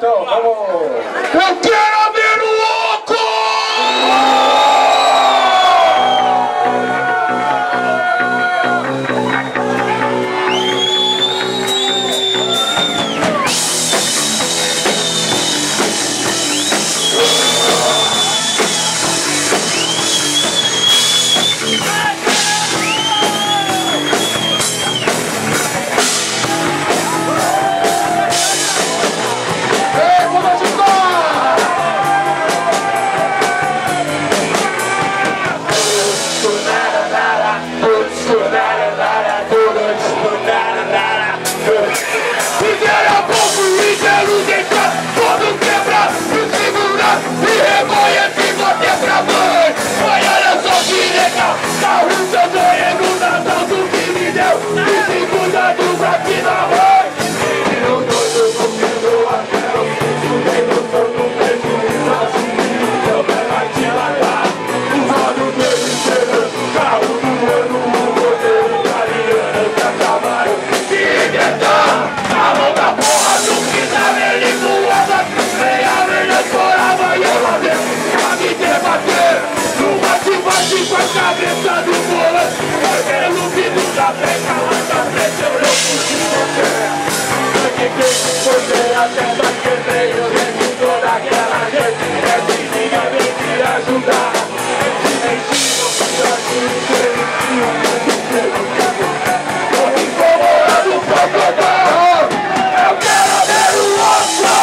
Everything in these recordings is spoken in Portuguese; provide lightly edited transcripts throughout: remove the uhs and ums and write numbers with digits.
então, vamos. Eu quero ver o louco! Com a cabeça do volante, cabelo vindo da peca, lá da frente eu não fugi você. Porque quem foi até bater veio dentro toda aquela gente. É que ninguém vem me ajudar. Nem se não precisa tô me incomodando pra tocar. Eu quero ver o osso.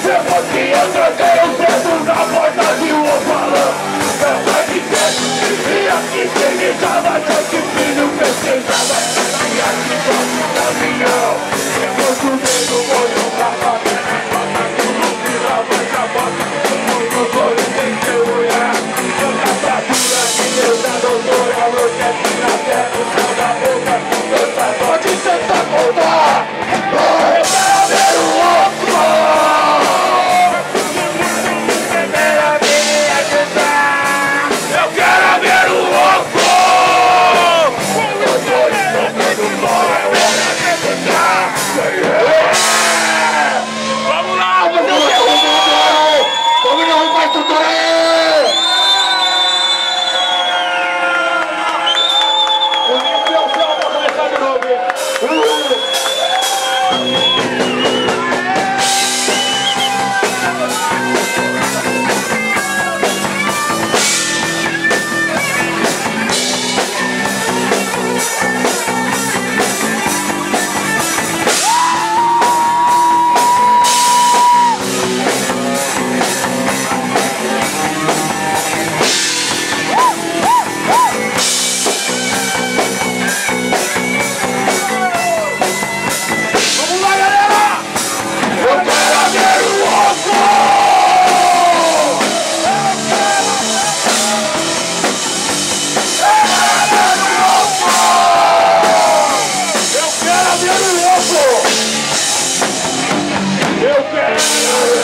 Depois que eu troquei os dedos na porta de um opalão, eu vai dizer que aqui quem me dava chance, filho, pesquisava e aqui só no caminhão. Depois do dedo molho pra família, tudo vira mais a bota, no olho tem seu olhar. Tanta fatura que Deus da doutora, enlouquece na terra, o céu da boca, tanta pode tentar contar. Eu quero ver o osso. Eu quero